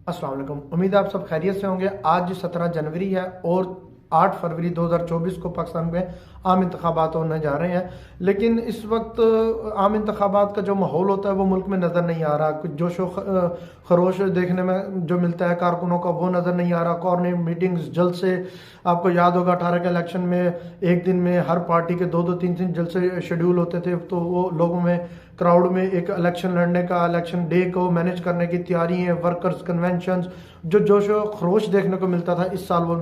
अस्सलाम वालेकुम। उम्मीद है आप सब खैरियत से होंगे। आज 17 जनवरी है और 8 फरवरी 2024 को पाकिस्तान में आम इंतखाबात होने जा रहे हैं। लेकिन इस वक्त आम इंतखाबात का जो माहौल होता है वो मुल्क में नज़र नहीं आ रहा। कुछ जोशो खरोश देखने में जो मिलता है कारकुनों का वो नज़र नहीं आ रहा। कॉर्नर मीटिंग्स जल्द से, आपको याद होगा 18 के इलेक्शन में एक दिन में हर पार्टी के दो दो तीन तीन जलसे शेड्यूल होते थे, तो वो लोगों में क्राउड में एक इलेक्शन लड़ने का, इलेक्शन डे को मैनेज करने की तैयारी है। वर्कर्स कन्वेंशंस, जो जोशो खरोश देखने को मिलता था इस साल वो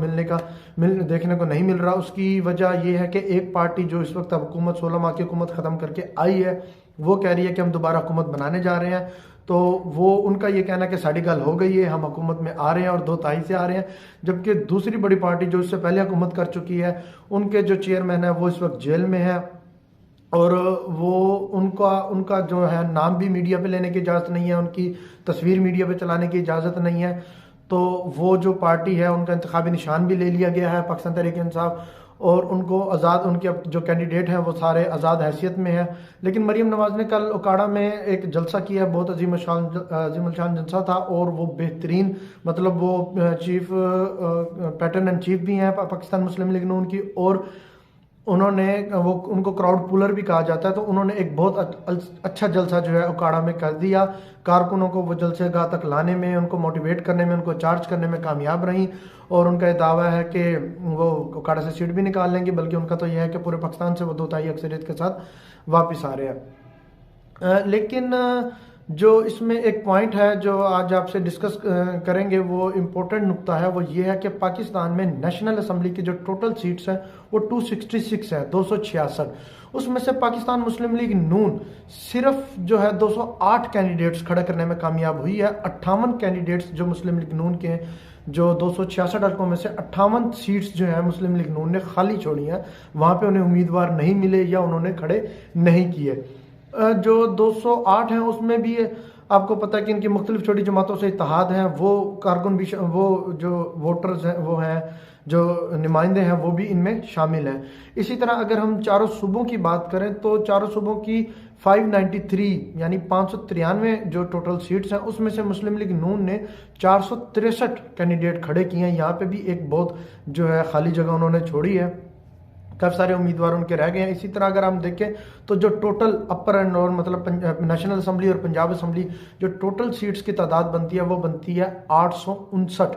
देखने को नहीं मिल रहा। उसकी वजह यह है कि एक पार्टी जो इस वक्त हुकूमत 16 माह की हुकूमत ख़त्म करके आई है वो कह रही है कि हम दोबारा हुकूमत बनाने जा रहे हैं। तो वो उनका ये कहना है कि साड़ी गल हो गई है, हम हुकूमत में आ रहे हैं और 2 तिहाई से आ रहे हैं। जबकि दूसरी बड़ी पार्टी जो इससे पहले हुकूमत कर चुकी है, उनके जो चेयरमैन है वो इस वक्त जेल में है और वो उनका उनका जो है नाम भी मीडिया पे लेने की इजाज़त नहीं है, उनकी तस्वीर मीडिया पे चलाने की इजाज़त नहीं है। तो वो जो पार्टी है उनका इंतखाबी निशान भी ले लिया गया है पाकिस्तान तहरीक इंसाफ, और उनको आज़ाद, उनके जो कैंडिडेट हैं वो सारे आज़ाद हैसियत में है। लेकिन मरीम नवाज़ ने कल उकाड़ा में एक जलसा किया, बहुत अजीम शान जलसा था और वो बेहतरीन, मतलब वो चीफ पैटर्न एंड चीफ भी हैं पाकिस्तान मुस्लिम लीग नून की, और उन्होंने वो उनको क्राउड पुलर भी कहा जाता है। तो उन्होंने एक बहुत अच्छा जलसा जो है उकाड़ा में कर दिया। कारकुनों को वो जलसे गाह तक लाने में, उनको मोटिवेट करने में, उनको चार्ज करने में कामयाब रही। और उनका ये दावा है कि वो उकाड़ा से सीट भी निकाल लेंगे, बल्कि उनका तो यह है कि पूरे पाकिस्तान से वो 2 तिहाई अक्सरियत के साथ वापस आ रहे हैं। लेकिन जो इसमें एक पॉइंट है जो आज आपसे डिस्कस करेंगे, वो इम्पोर्टेंट नुक्ता है, वो ये है कि पाकिस्तान में नेशनल असम्बली की जो टोटल सीट्स हैं वो 266 है, 266। उसमें से पाकिस्तान मुस्लिम लीग नून सिर्फ जो है 208 कैंडिडेट्स खड़े करने में कामयाब हुई है। 58 कैंडिडेट्स जो मुस्लिम लीग नून के हैं, जो 266 हल्कों में से 58 सीट्स जो है मुस्लिम लीग नून ने खाली छोड़ी हैं, वहाँ पे उन्हें उम्मीदवार नहीं मिले या उन्होंने खड़े नहीं किए। जो 208 हैं उसमें भी आपको पता है कि इनकी मुख्तलिफ छोटी जमातों से इत्तेहाद हैं, वो कारकुन भी, वो जो वोटर्स हैं, वो हैं जो नुमाइंदे हैं, वो भी इनमें शामिल हैं। इसी तरह अगर हम चारों सूबों की बात करें तो चारों सूबों की 593 यानी 593 जो टोटल सीट्स हैं, उसमें से मुस्लिम लीग नून ने 463 कैंडिडेट खड़े किए हैं। यहाँ पे भी एक बहुत जो है खाली जगह उन्होंने छोड़ी है, काफ़ी सारे उम्मीदवार उनके रह गए हैं। इसी तरह अगर हम देखें तो जो टोटल अपर एंड और मतलब नेशनल असम्बली और पंजाब असम्बली जो टोटल सीट्स की तादाद बनती है वो बनती है 859,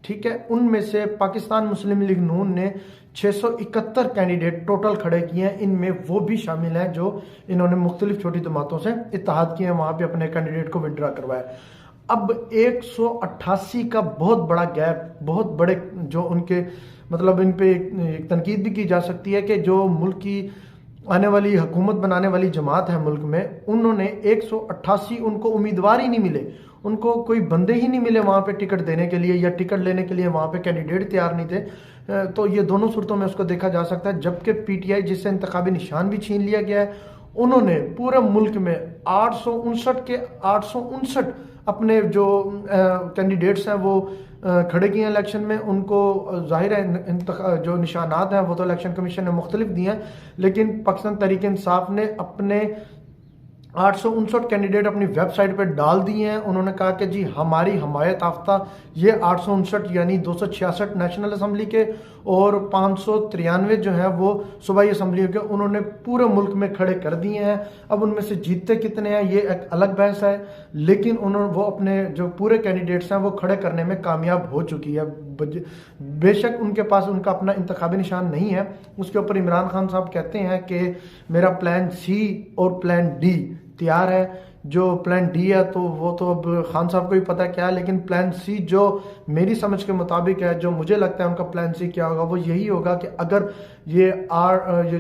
ठीक है। उनमें से पाकिस्तान मुस्लिम लीग नून ने 671 कैंडिडेट टोटल खड़े किए हैं, इनमें वो भी शामिल हैं जो इन्होंने मुख्तलिफ छोटी जमातों से इत्तेहाद किए हैं, वहाँ पर अपने कैंडिडेट को विड्रा करवाया। अब 188 का बहुत बड़ा गैप, बहुत बड़े जो उनके, मतलब इन पे एक तनकीद भी की जा सकती है कि जो मुल्क की आने वाली हुकूमत बनाने वाली जमात है मुल्क में, उन्होंने 188, उनको उम्मीदवार ही नहीं मिले, उनको कोई बंदे ही नहीं मिले वहाँ पे टिकट देने के लिए, या टिकट लेने के लिए वहाँ पे कैंडिडेट तैयार नहीं थे। तो ये दोनों सूरतों में उसको देखा जा सकता है। जबकि पीटीआई, जिससे इंतखाबी निशान भी छीन लिया गया है, उन्होंने पूरे मुल्क में 859 अपने जो कैंडिडेट्स हैं वो खड़े किए हैं इलेक्शन में। उनको जाहिर है जो निशानात हैं वो तो इलेक्शन कमीशन ने मुख्तलिफ दिए हैं, लेकिन पाकिस्तान तहरीक इंसाफ ने अपने 859 कैंडिडेट अपनी वेबसाइट पर डाल दिए हैं। उन्होंने कहा कि जी हमारी हमायत याफ्ता ये 859 यानी 266 नेशनल असम्बली के और 593 जो है वो सूबाई असम्बली के, उन्होंने पूरे मुल्क में खड़े कर दिए हैं। अब उनमें से जीतते कितने हैं ये एक अलग बहस है, लेकिन उन्होंने वो अपने जो पूरे कैंडिडेट्स हैं वो खड़े करने में कामयाब हो चुकी है। बेशक उनके पास उनका अपना इंतखाबी निशान नहीं है। उसके ऊपर इमरान खान साहब कहते हैं कि मेरा प्लान सी और प्लान डी तैयार है। जो प्लान डी है तो वो तो अब खान साहब को भी पता क्या है, लेकिन प्लान सी जो मेरी समझ के मुताबिक है, जो मुझे लगता है उनका प्लान सी क्या होगा, वो यही होगा कि अगर ये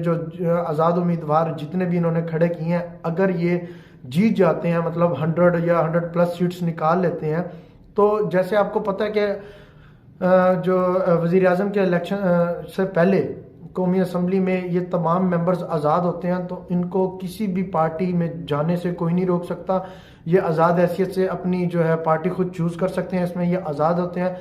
जो आज़ाद उम्मीदवार जितने भी इन्होंने खड़े किए हैं, अगर ये जीत जाते हैं, मतलब 100 या 100+ सीट्स निकाल लेते हैं, तो जैसे आपको पता है कि जो वज़ीर आज़म के इलेक्शन से पहले कौमी असम्बली में ये तमाम मेंबर्स आज़ाद होते हैं, तो इनको किसी भी पार्टी में जाने से कोई नहीं रोक सकता। ये आज़ाद हैसियत से अपनी जो है पार्टी खुद चूज़ कर सकते हैं, इसमें ये आज़ाद होते हैं।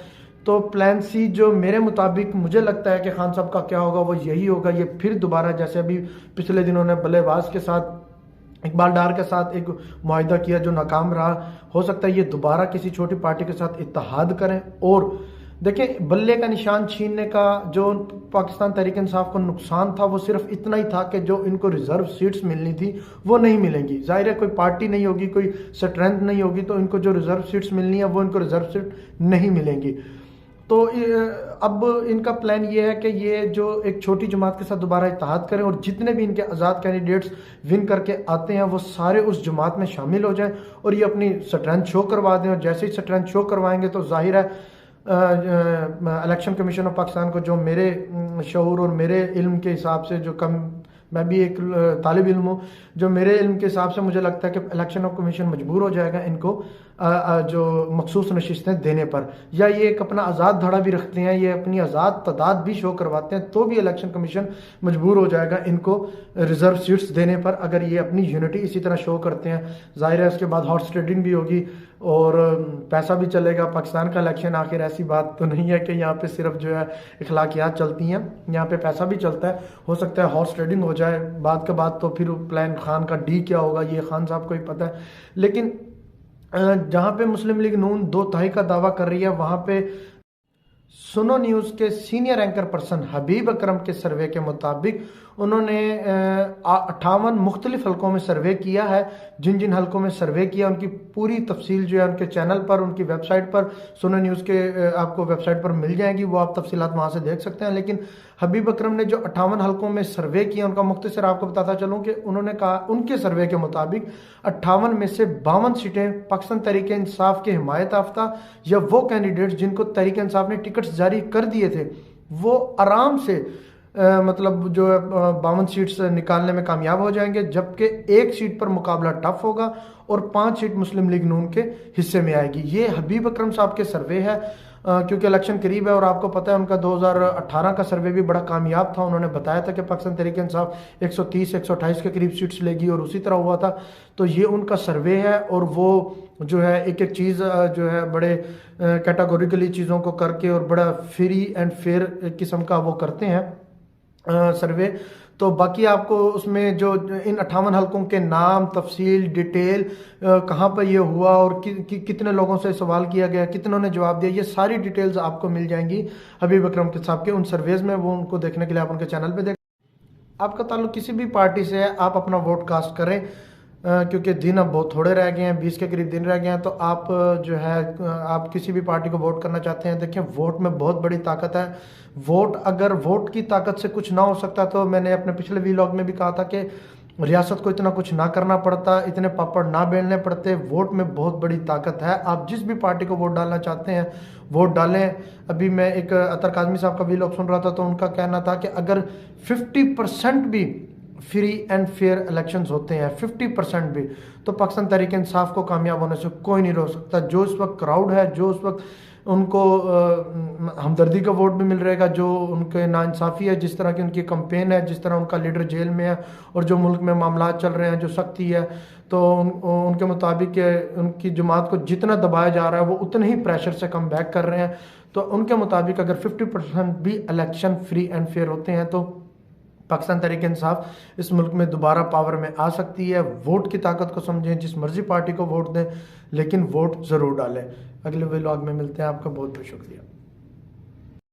तो प्लान सी जो मेरे मुताबिक मुझे लगता है कि खान साहब का क्या होगा वो यही होगा, ये फिर दोबारा जैसे अभी पिछले दिनों ने बल्लेबाज के साथ इकबाल डार के साथ एक मुआहिदा किया जो नाकाम रहा। हो सकता है ये दोबारा किसी छोटी पार्टी के साथ इत्तेहाद करें। और देखें, बल्ले का निशान छीनने का जो पाकिस्तान तहरीक इंसाफ को नुकसान था वो सिर्फ इतना ही था कि जो इनको रिजर्व सीट्स मिलनी थी वो नहीं मिलेंगी। जाहिर है कोई पार्टी नहीं होगी, कोई स्ट्रेंथ नहीं होगी, तो इनको जो रिजर्व सीट्स मिलनी है वो इनको रिजर्व सीट नहीं मिलेंगी। तो अब इनका प्लान ये है कि ये जो एक छोटी जमात के साथ दोबारा इत्तेहाद करें और जितने भी इनके आज़ाद कैंडिडेट्स विन करके आते हैं वो सारे उस जमात में शामिल हो जाएं और ये अपनी स्ट्रेंथ शो करवा दें। और जैसे ही स्ट्रेंथ शो करवाएंगे तो जाहिर है इलेक्शन कमीशन ऑफ पाकिस्तान को, जो मेरे शऊर और मेरे इल्म के हिसाब से, जो कम मैं भी एक तालिब इल्म हूँ, जो मेरे इल्म के हिसाब से मुझे लगता है कि इलेक्शन ऑफ कमीशन मजबूर हो जाएगा इनको जो मखसूस नशिस्तें देने पर, या ये एक अपना आज़ाद धड़ा भी रखते हैं, ये अपनी आज़ाद तादाद भी शो करवाते हैं, तो भी इलेक्शन कमीशन मजबूर हो जाएगा इनको रिजर्व सीट्स देने पर, अगर ये अपनी यूनिटी इसी तरह शो करते हैं। जाहिर है उसके बाद हॉर्स ट्रेडिंग भी होगी और पैसा भी चलेगा। पाकिस्तान का इलेक्शन आखिर ऐसी बात तो नहीं है कि यहाँ पे सिर्फ जो है इखलाकियात चलती हैं, यहाँ पे पैसा भी चलता है। हो सकता है हॉर्स ट्रेडिंग हो जाए बाद के बाद, तो फिर प्लान खान का डी क्या होगा ये खान साहब को ही पता है। लेकिन जहाँ पे मुस्लिम लीग नून 2/3 का दावा कर रही है, वहाँ पे सुनो न्यूज़ के सीनियर एंकर पर्सन हबीब अकरम के सर्वे के मुताबिक उन्होंने 58 मुख्तलिफ हलकों में सर्वे किया है। जिन जिन हलकों में सर्वे किया उनकी पूरी तफसील जो है उनके चैनल पर, उनकी वेबसाइट पर, सुनो न्यूज़ के आपको वेबसाइट पर मिल जाएगी, वो आप तफसीलात वहाँ से देख सकते हैं। लेकिन हबीब अकरम ने जो 58 हलकों में सर्वे किया उनका मुख्तसर आपको बताता चलूँ कि उन्होंने कहा उनके सर्वे के मुताबिक 58 में से 52 सीटें पाकिस्तान तहरीक इंसाफ के हिमायत याफ्ता या वो कैंडिडेट्स जिनको तहरीक इंसाफ ने टिकट्स जारी कर दिए थे वो आराम से मतलब जो है 52 सीट्स निकालने में कामयाब हो जाएंगे, जबकि एक सीट पर मुकाबला टफ होगा और 5 सीट मुस्लिम लीग नून के हिस्से में आएगी। ये हबीब अकरम साहब के सर्वे है, क्योंकि इलेक्शन करीब है और आपको पता है उनका 2018 का सर्वे भी बड़ा कामयाब था। उन्होंने बताया था कि पाकिस्तान तहरीक इंसाफ 130-128 के करीब सीट्स लेगी और उसी तरह हुआ था। तो ये उनका सर्वे है और वो जो है एक एक चीज़ जो है बड़े कैटेगोरिकली चीज़ों को करके और बड़ा फ्री एंड फेयर किस्म का वो करते हैं सर्वे। तो बाकी आपको उसमें जो इन 58 हलकों के नाम, तफसील, डिटेल, कहाँ पर ये हुआ और कितने लोगों से सवाल किया गया, कितनों ने जवाब दिया, ये सारी डिटेल्स आपको मिल जाएंगी हबीब अकरम के साहब के उन सर्वेज में। वो उनको देखने के लिए आप उनके चैनल पे देख। आपका ताल्लुक किसी भी पार्टी से है, आप अपना वोट कास्ट करें, क्योंकि दिन अब बहुत थोड़े रह गए हैं, 20 के करीब दिन रह गए हैं। तो आप जो है आप किसी भी पार्टी को वोट करना चाहते हैं, देखिए वोट में बहुत बड़ी ताकत है। वोट, अगर वोट की ताकत से कुछ ना हो सकता तो मैंने अपने पिछले व्लॉग में भी कहा था कि रियासत को इतना कुछ ना करना पड़ता, इतने पापड़ ना बेलने पड़ते। वोट में बहुत बड़ी ताकत है। आप जिस भी पार्टी को वोट डालना चाहते हैं वोट डालें। अभी मैं एक अतर काजमी साहब का व्लॉग सुन रहा था तो उनका कहना था कि अगर 50% भी फ्री एंड फेयर इलेक्शंस होते हैं, 50% भी, तो पाकिस्तान तहरीक इंसाफ को कामयाब होने से कोई नहीं रोक सकता। जो इस वक्त क्राउड है, जो उस वक्त उनको हमदर्दी का वोट भी मिल रहेगा, जो उनके नाइंसाफ़ी है, जिस तरह की उनकी कंपेन है, जिस तरह उनका लीडर जेल में है और जो मुल्क में मामला चल रहे हैं, जो सख्ती है, तो उनके मुताबिक उनकी जमात को जितना दबाया जा रहा है वो उतने ही प्रेशर से कम बैक कर रहे हैं। तो उनके मुताबिक अगर 50% भी इलेक्शन फ्री एंड फेयर होते हैं तो पाकिस्तान तहरीक इंसाफ इस मुल्क में दोबारा पावर में आ सकती है। वोट की ताकत को समझें, जिस मर्जी पार्टी को वोट दें, लेकिन वोट ज़रूर डालें। अगले व्लॉग में मिलते हैं। आपका बहुत बहुत शुक्रिया।